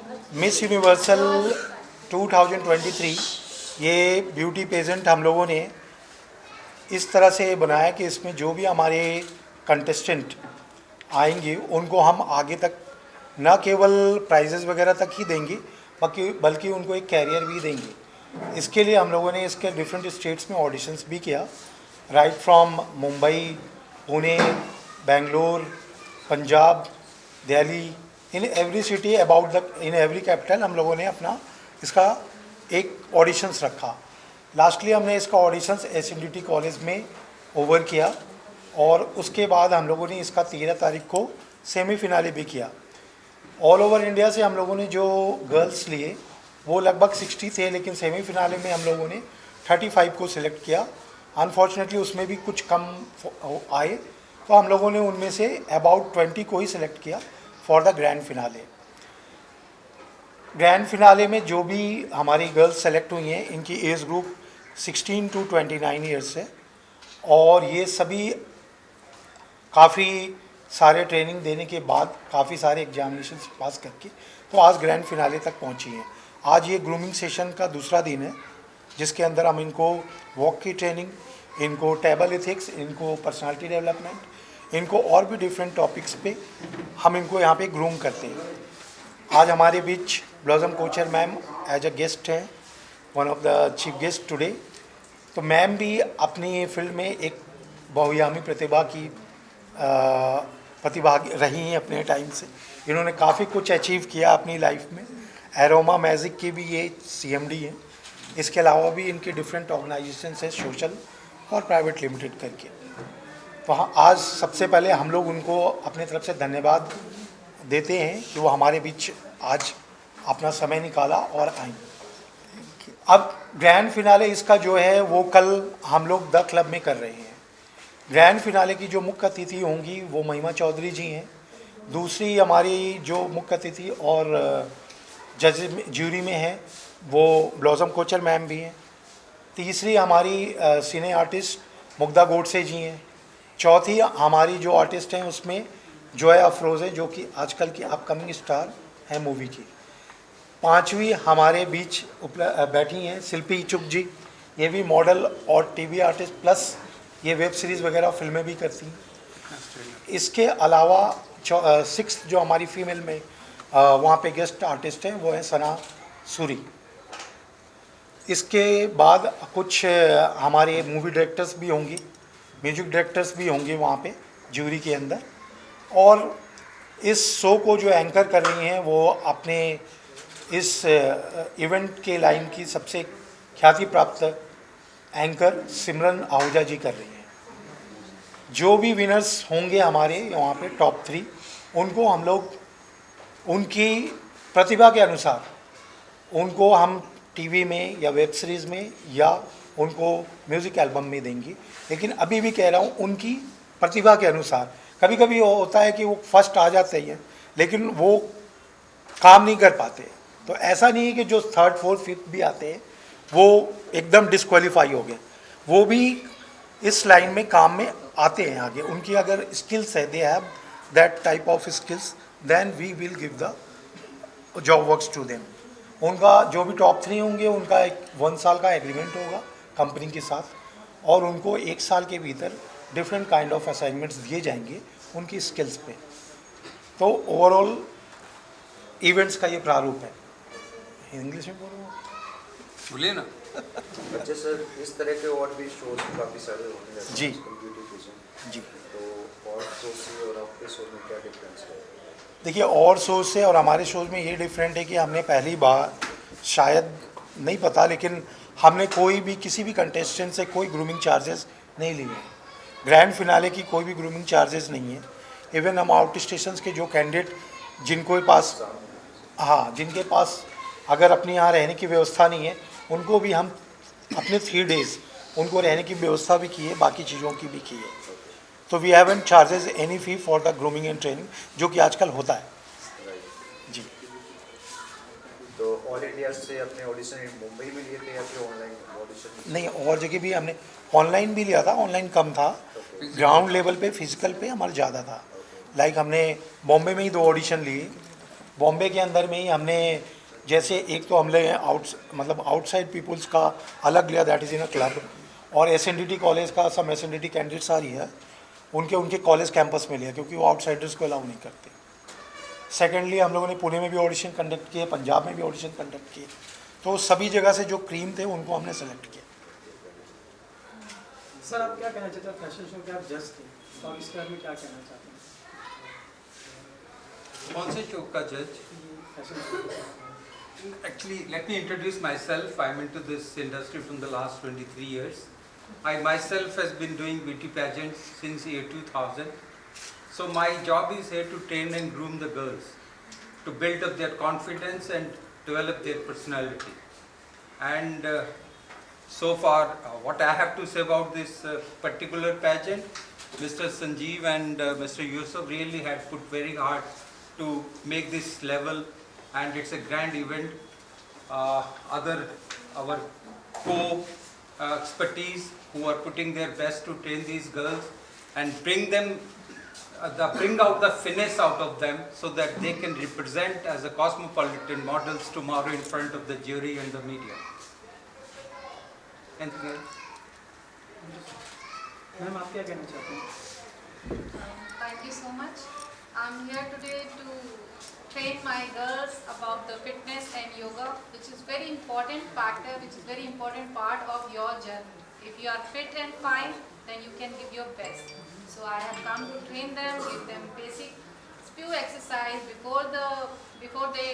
Miss universal 2023 ये beauty pageant हम लोगों ने इस तरह से बनाया कि इसमें जो भी हमारे कंटेस्टेंट आएंगे उनको हम आगे तक न केवल प्राइजेज़ वगैरह तक ही देंगे बल्कि उनको एक कैरियर भी देंगे। इसके लिए हम लोगों ने इसके डिफरेंट स्टेट्स में ऑडिशंस भी किया, right from Mumbai, Pune, Bangalore, Punjab, Delhi, in every city about the in every capital हम लोगों ने अपना इसका एक ऑडिशंस रखा। लास्टली हमने इसका ऑडिशंस SNDT कॉलेज में ओवर किया और उसके बाद हम लोगों ने इसका 13 तारीख को सेमीफिनाले भी किया। ऑल ओवर इंडिया से हम लोगों ने जो गर्ल्स लिए वो लगभग 60 थे, लेकिन सेमीफिनाले में हम लोगों ने 35 को सिलेक्ट किया। अनफॉर्चुनेटली उसमें भी कुछ कम आए, तो हम लोगों ने उनमें से अबाउट 20 को ही सिलेक्ट किया for the grand finale. Grand finale में जो भी हमारी गर्ल्स सेलेक्ट हुई हैं इनकी एज ग्रुप 16 to 29 ईयर्स है और ये सभी काफ़ी सारे ट्रेनिंग देने के बाद काफ़ी सारे एग्जामिनेशन पास करके तो आज ग्रैंड फिनाले तक पहुंची हैं। आज ये ग्रूमिंग सेशन का दूसरा दिन है जिसके अंदर हम इनको वॉक की ट्रेनिंग, इनको टेबल एथिक्स, इनको पर्सनालिटी डेवलपमेंट, इनको और भी डिफरेंट टॉपिक्स पे हम इनको यहाँ पे ग्रूम करते हैं। आज हमारे बीच Blossom Kochhar ma'am as a guest हैं, one of the chief guest today. तो मैम भी अपनी फील्ड में एक बहुआयामी प्रतिभा रही हैं अपने टाइम से। इन्होंने काफ़ी कुछ अचीव किया अपनी लाइफ में। एरोमा मैजिक के भी ये CMD हैं। इसके अलावा भी इनके डिफरेंट ऑर्गेनाइजेशन है, सोशल और प्राइवेट लिमिटेड करके। तो हाँ, आज सबसे पहले हम लोग उनको अपने तरफ से धन्यवाद देते हैं कि वो हमारे बीच आज अपना समय निकाला और आई। अब ग्रैंड फिनाले इसका जो है वो कल हम लोग द क्लब में कर रहे हैं। ग्रैंड फिनाले की जो मुख्य अतिथि होंगी वो महिमा चौधरी जी हैं। दूसरी हमारी जो मुख्य अतिथि और जज ज्यूरी में हैं वो ब्लॉसम कोचर मैम भी हैं। तीसरी हमारी सिने आर्टिस्ट मुग्धा गोडसे जी हैं। चौथी हमारी जो आर्टिस्ट हैं उसमें जोया अफरोज़ हैं जो कि आजकल की अपकमिंग स्टार हैं मूवी की। पांचवी हमारे बीच बैठी हैं शिल्पी इच्छुक जी, ये भी मॉडल और TV आर्टिस्ट प्लस ये वेब सीरीज़ वगैरह फिल्में भी करती हैं। इसके अलावा 6th जो हमारी फीमेल में वहाँ पे गेस्ट आर्टिस्ट हैं वो हैं सना सूरी। इसके बाद कुछ हमारे मूवी डायरेक्टर्स भी होंगी, म्यूजिक डायरेक्टर्स भी होंगे वहाँ पे ज्यूरी के अंदर। और इस शो को जो एंकर कर रही हैं वो अपने इस इवेंट के लाइन की सबसे ख्याति प्राप्त एंकर सिमरन आहूजा जी कर रही हैं। जो भी विनर्स होंगे हमारे वहाँ पे टॉप 3, उनको हम लोग उनकी प्रतिभा के अनुसार उनको हम TV में या वेब सीरीज़ में या उनको म्यूज़िक एल्बम में देंगे। लेकिन अभी भी कह रहा हूँ उनकी प्रतिभा के अनुसार। कभी कभी वो होता है कि वो फर्स्ट आ जाते हैं लेकिन वो काम नहीं कर पाते, तो ऐसा नहीं है कि जो 3rd 4th 5th भी आते हैं वो एकदम डिस्क्वालीफाई हो गए। वो भी इस लाइन में काम में आते हैं आगे। उनकी अगर स्किल्स है, they have that type of skills, then we will give the job works to them. उनका जो भी टॉप 3 होंगे उनका एक 1 साल का एग्रीमेंट होगा कंपनी के साथ और उनको 1 साल के भीतर डिफरेंट काइंड ऑफ असाइनमेंट्स दिए जाएंगे उनकी स्किल्स पे। तो ओवरऑल इवेंट्स का ये प्रारूप है। इंग्लिश में बोलो, बोलिए ना। अच्छा सर, इस तरह के और भी शोज काफ़ी सारे होने लगे जी जी। तो और शो से और आपके शो में क्या डिफरेंस है? देखिए, और शोज से और हमारे शोज में ये डिफरेंट है कि हमने पहली बार, शायद नहीं पता, लेकिन हमने कोई भी किसी भी कंटेस्टेंट से कोई ग्रूमिंग चार्जेस नहीं लिए हैं। ग्रैंड फिनाले की कोई भी ग्रूमिंग चार्जेस नहीं है। इवन हम आउट स्टेशन के जो कैंडिडेट जिनको पास जिनके पास अगर अपने यहाँ रहने की व्यवस्था नहीं है उनको भी हम अपने 3 डेज़ उनको रहने की व्यवस्था भी की है, बाकी चीज़ों की भी की है। तो we haven't charges any fee for the grooming and training, जो कि आजकल होता है जी। तो ऑल इंडिया से अपने ऑडिशन मुंबई में लिए थे या फिर ऑनलाइन ऑडिशन? नहीं, और जगह भी हमने ऑनलाइन भी लिया था। ऑनलाइन कम था, ग्राउंड लेवल पे फिजिकल पे हमारा ज़्यादा था। लाइक हमने बॉम्बे में ही 2 ऑडिशन लिए बॉम्बे के अंदर में ही हमने जैसे एक तो हमने आउटसाइड पीपल्स का अलग लिया, that is in a club, और SNDT कॉलेज का सम SNDT कैंडिडेट्स आ रही है, उनके उनके कॉलेज कैंपस में लिया क्योंकि वो आउटसाइडर्स को अलाउ नहीं करते। सेकेंडली हम लोगों ने पुणे में भी ऑडिशन कंडक्ट किए, पंजाब में भी ऑडिशन कंडक्ट किए, तो सभी जगह से जो क्रीम थे उनको हमने सेलेक्ट किया। सर आप क्या कहना चाहते हैं, फैशन शो के आप जज थे, तो आप इसके बारे में क्या कहना चाहते हैं? कौन से शो का जज? Fashion show Actually, let me introduce myself. I'm into this industry from the last 23 years. I myself has been doing beauty pageants since year 2000. So my job is here to train and groom the girls, to build up their confidence and develop their personality. And so far, what I have to say about this particular pageant, Mr. Sanjeev and Mr. Yusuf really had put very hard to make this level, and it's a grand event. Our expertise who are putting their best to train these girls and bring them, bring out the finesse out of them so that they can represent as a cosmopolitan models tomorrow in front of the jury and the media. Anything else? Ma'am आप क्या कहना चाहते हैं? Thank you so much. I'm here today to train my girls about the fitness and yoga, which is very important factor, which is very important part of your journey. If you are fit and fine, then you can give your best. So I have come to train them, give them basic few exercise before they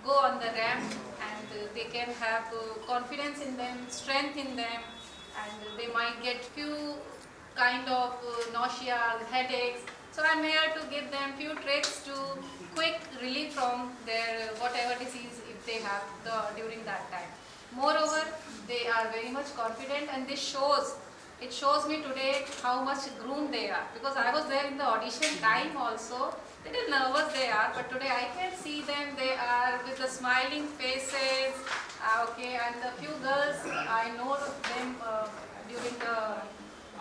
go on the ramp, and they can have confidence in them, strength in them, and they might get few kind of nausea, headaches. So I'm here to give them few tricks to quick relief from their whatever disease if they have during that time. Moreover, they are very much confident, and it shows me today how much groomed they are, because I was there in the audition time also. Little nervous they are, but today I can see them. They are with the smiling faces. Okay, and the few girls I know them during the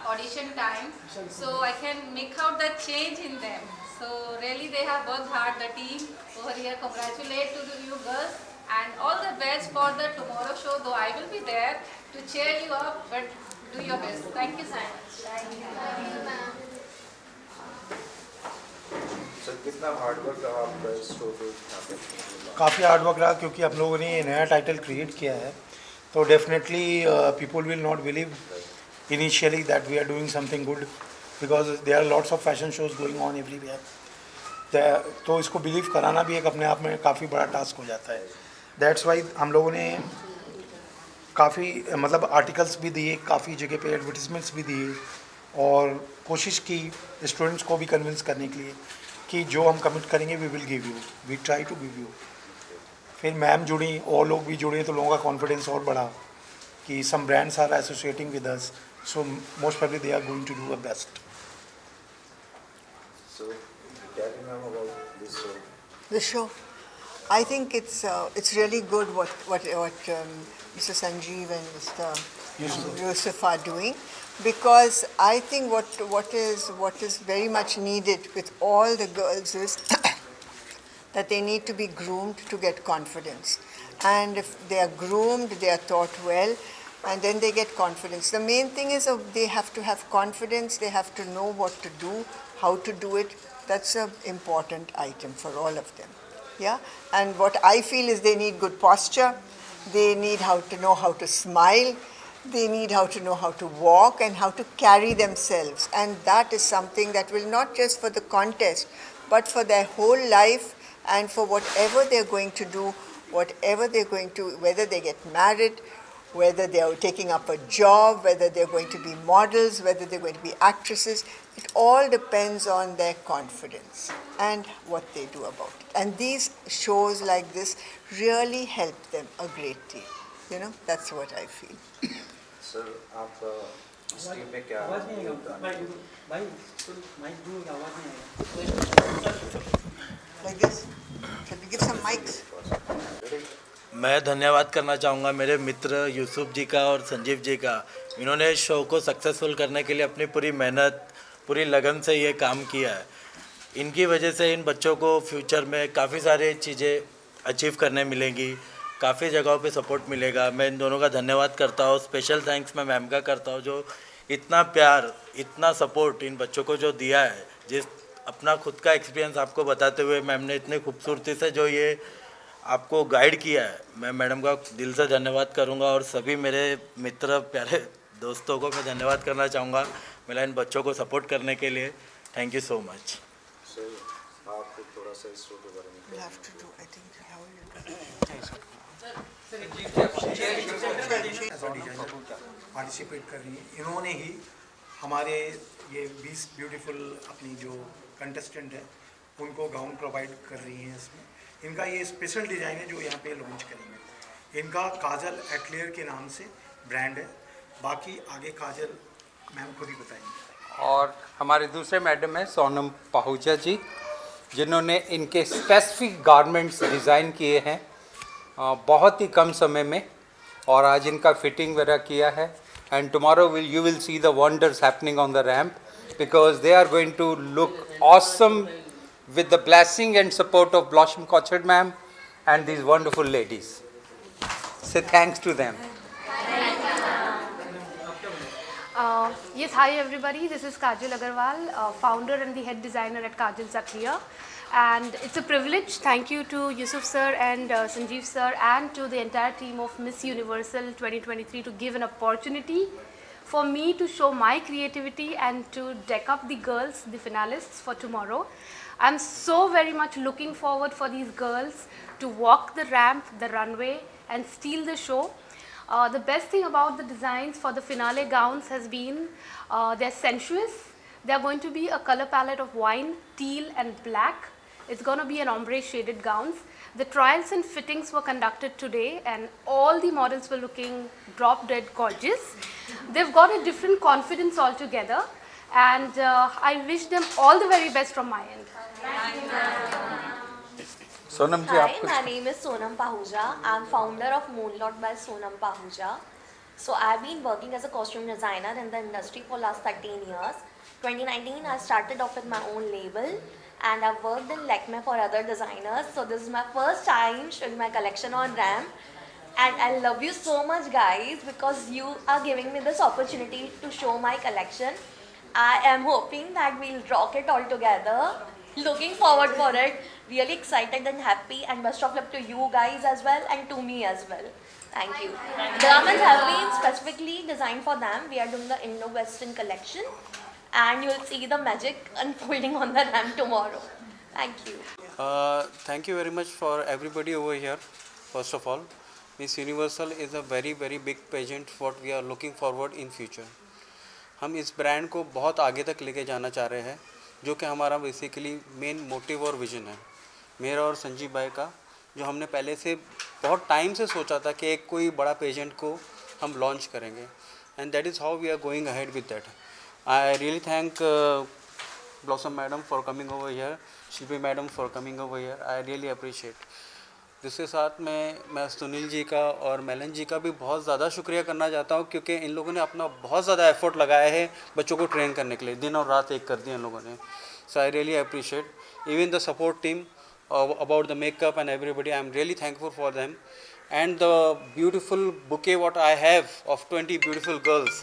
audition time, so I can make out the change in them. So really they have worked hard. The team over here, congratulate to you girls, and all the best for the tomorrow show. Though I will be there to cheer you up, but do your best. Thank you so much. Thank you, ma'am. Sir कितना hard work रहा आपका इस show पे यहाँ पे? काफ़ी hard work रहा क्योंकि हम लोगों ने ये नया टाइटल क्रिएट किया है, तो definitely people will not believe initially that we are doing something good, because there are lots of fashion shows going on everywhere. तो इसको बिलीव कराना भी एक अपने आप में काफ़ी बड़ा टास्क हो जाता है. दैट्स वाई हम लोगों ने काफ़ी आर्टिकल्स भी दिए, काफ़ी जगह पे एडवर्टीजमेंट्स भी दिए, और कोशिश की स्टूडेंट्स को भी कन्विंस करने के लिए कि जो हम कमिट करेंगे we will give you, we try to give you. फिर मैम जुड़ी और लोग भी जुड़े तो लोगों का कॉन्फिडेंस और बढ़ा कि some brands are associating with us, so most probably they are going to do a best. So tell me ma'am about this show. The show, I think it's really good what Mr. Sanjeev and Mr. Yusuf are doing, because I think what is very much needed with all the girls is that they need to be groomed to get confidence, and if they are groomed, they are taught well, and then they get confidence. The main thing is they have to have confidence, they have to know what to do, how to do it. That's an important item for all of them. Yeah, and what I feel is they need good posture, they need how to know how to smile, they need how to know how to walk and how to carry themselves, and that is something that will not just for the contest but for their whole life, and for whatever they're going to do, whatever they're going to, whether they get married, whether they are taking up a job, whether they're going to be models, whether they're going to be actresses. It all depends on their confidence and what they do about it. And these shows like this really help them a great deal. You know, that's what I feel. Sir आपका इस team में क्या आवाज़ नहीं आएगा योगदान भाई, है? भाई माइक दूर आवाज़ नहीं आएगा. Like this. Can we give some mics? मैं धन्यवाद करना चाहूँगा मेरे मित्र यूसुफ जी का और संजीव जी का. इन्होंने शो को सक्सेसफुल करने के लिए अपनी पूरी मेहनत, पूरी लगन से ये काम किया है. इनकी वजह से इन बच्चों को फ्यूचर में काफ़ी सारी चीज़ें अचीव करने मिलेंगी, काफ़ी जगहों पे सपोर्ट मिलेगा। मैं इन दोनों का धन्यवाद करता हूँ। स्पेशल थैंक्स मैं मैम का करता हूँ जो इतना प्यार, इतना सपोर्ट इन बच्चों को जो दिया है। जिस अपना खुद का एक्सपीरियंस आपको बताते हुए मैम ने इतनी खूबसूरती से जो ये आपको गाइड किया है, मैं मैडम का दिल से धन्यवाद करूँगा। और सभी मेरे मित्र प्यारे दोस्तों को मैं धन्यवाद करना चाहूँगा मेरा इन बच्चों को सपोर्ट करने के लिए। Thank you so much. Sir आप थोड़ा सा इस शो के बारे में You have to do, I think, how you participate कर रही हैं। इन्होंने ही हमारे ये 20 ब्यूटीफुल अपनी जो कंटेस्टेंट है उनको गाउन प्रोवाइड कर रही हैं। इसमें इनका ये स्पेशल डिज़ाइन है जो यहाँ पे लॉन्च करेंगे। इनका काजल एटलियर के नाम से ब्रांड है। बाकी आगे काजल मैम खुद ही बताएंगे। और हमारे दूसरे मैडम है सोनम पाहुजा जी, जिन्होंने इनके स्पेसिफिक गारमेंट्स डिज़ाइन किए हैं बहुत ही कम समय में, और आज इनका फिटिंग वगैरह किया है। And tomorrow you will see the wonders happening on the ramp because they are going to look awesome with the blessing and support of Blossom Kochard ma'am and these wonderful ladies. Say thanks to them. Yes, hi everybody. This is Kajal Agarwal, founder and the head designer at Kajal Zakriya. And it's a privilege. Thank you to Yusuf sir and Sanjeev sir and to the entire team of Miss Universal 2023 to give an opportunity for me to show my creativity and to deck up the girls, the finalists for tomorrow. I'm so very much looking forward for these girls to walk the ramp, the runway and steal the show. The best thing about the designs for the finale gowns has been they're sensuous. They're going to be a color palette of wine, teal and black. It's going to be an ombre shaded gowns. The trials and fittings were conducted today and all the models were looking drop dead gorgeous. They've got a different confidence altogether and I wish them all the very best from my end. Sonam ji, Hi, my name is Sonam Pahuja. I'm founder of Moonlot by Sonam Pahuja. So I've been working as a costume designer in the industry for last 13 years. 2019 I started off with my own label and I've worked in Lakme for other designers. So this is my first time showing my collection on ramp. And I love you so much guys because you are giving me this opportunity to show my collection. I am hoping that we'll rock it all together. Looking forward for it. Really excited and happy and best of luck to you guys as well and to me as well. Thank you. The garments have been specifically designed for them. We are doing the Indo-Western collection and you'll see the magic unfolding on the ramp tomorrow. Thank you. Thank you very much for everybody over here. First of all, Miss Universal is a very big pageant what we are looking forward in future. हम इस brand को बहुत आगे तक लेके जाना चाह रहे हैं जो कि हमारा बेसिकली मेन मोटिव और विजन है मेरा और संजीव भाई का, जो हमने पहले से बहुत टाइम से सोचा था कि एक कोई बड़ा पेजेंट को हम लॉन्च करेंगे and that is how we are going ahead with that. I really thank Blossom madam for coming over here, Shilpi madam for coming over here. I really appreciate. जिसके साथ मैं सुनील जी का और मेलन जी का भी बहुत ज़्यादा शुक्रिया करना चाहता हूँ क्योंकि इन लोगों ने अपना बहुत ज़्यादा एफर्ट लगाया है बच्चों को ट्रेन करने के लिए. दिन और रात एक कर दिया इन लोगों ने. So I really appreciate even the support team about the makeup and everybody. I am really thankful for them and the beautiful bouquet what I have of 20 beautiful girls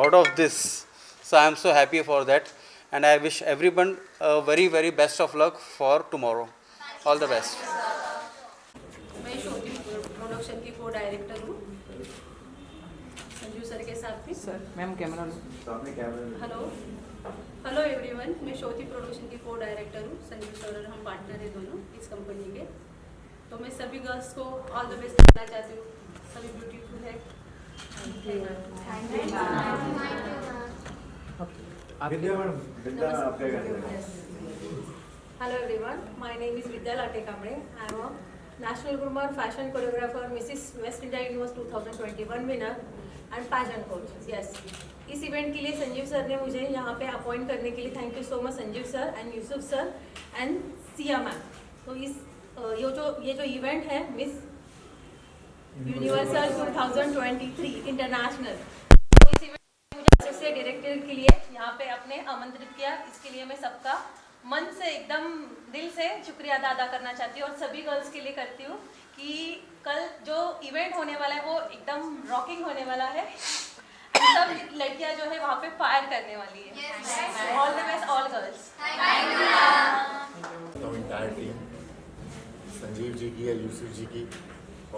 out of this. So I am so happy for that and I wish everyone a very best of luck for tomorrow. All the best. मैं शोधी production की को director हूँ Sanju sir के साथ भी. Sir ma'am camera लो. Hello everyone, मैं शोधी production की को डायरेक्टर हूँ. संजू सर और हम पार्टनर हैं दोनों इस कंपनी के. तो मैं सभी गर्ल्स को ऑल द बेस्ट करना चाहती हूँ. सभी ब्यूटीफुल है. Hello everyone, my name is Vidya latte Kamble. I am National Groomer, Fashion Choreographer, Mrs. West India Universe 2021 winner and pageant coach. Yes. इस इवेंट के लिए संजीव सर ने मुझे यहाँ पे अपॉइंट करने के लिए thank you so much Sanjeev sir and Yusuf sir and Siya ma'am. तो ये जो इवेंट है मिस यूनिवर्सल 2023 इंटरनेशनल, तो इस इवेंट में मुझे एसोसिएट डायरेक्टर के लिए यहाँ पे अपने आमंत्रित किया. इसके लिए मैं सबका मन से एकदम दिल से शुक्रिया अदा करना चाहती हूँ और सभी गर्ल्स के लिए करती हूँ कि कल जो इवेंट होने वाला है वो एकदम रॉकिंग होने वाला है। सब लड़कियां जो है वहाँ पे फायर करने वाली है। All the best all girls. Entire team Sanjeev ji की या यूसुफ जी की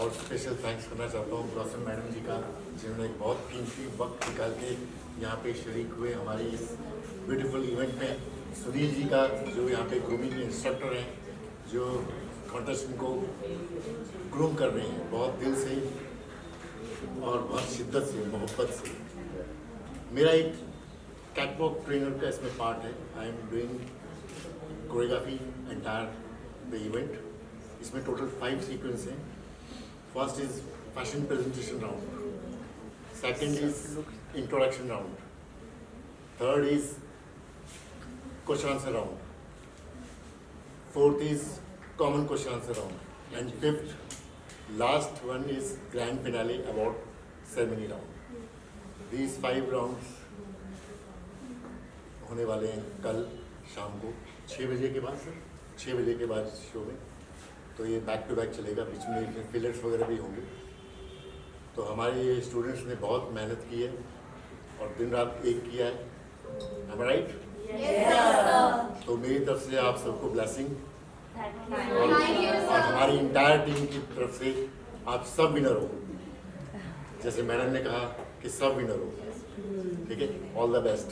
और स्पेशल थैंक्स करना चाहता हूँ ब्लॉसम मैडम जी का, जिन्होंने एक बहुत कीमती वक्त निकाल के यहाँ पे शरीक हुए हमारे इस ब्यूटीफुल इवेंट में। सुनील जी का जो यहाँ पे ग्रूमिंग इंस्ट्रक्टर हैं, जो कॉन्टेस्टेंट को ग्रूम कर रहे हैं बहुत दिल से और बहुत शिद्दत से, मोहब्बत से। मेरा एक कैटवॉक ट्रेनर का इसमें पार्ट है। I am doing choreography entire the event. इसमें टोटल 5 सीक्वेंस हैं। First is fashion presentation round, second is introduction round, third is question answer round, fourth is common question answer round and fifth last one is grand finale award ceremony round. These 5 rounds होने वाले हैं कल शाम को 6 बजे के बाद, sir 6 बजे के बाद शो में। तो ये बैक टू बैक चलेगा, बीच में फिलर्स वगैरह भी होंगे। तो हमारे ये स्टूडेंट्स ने बहुत मेहनत की है और दिन रात एक किया है। Am I right? तो मेरी तरफ से आप सबको ब्लेसिंग और हमारी इंटायर टीम की तरफ से आप सब विनर हो, जैसे मैडम ने कहा कि सब विनर हो। ठीक है, ऑल द बेस्ट।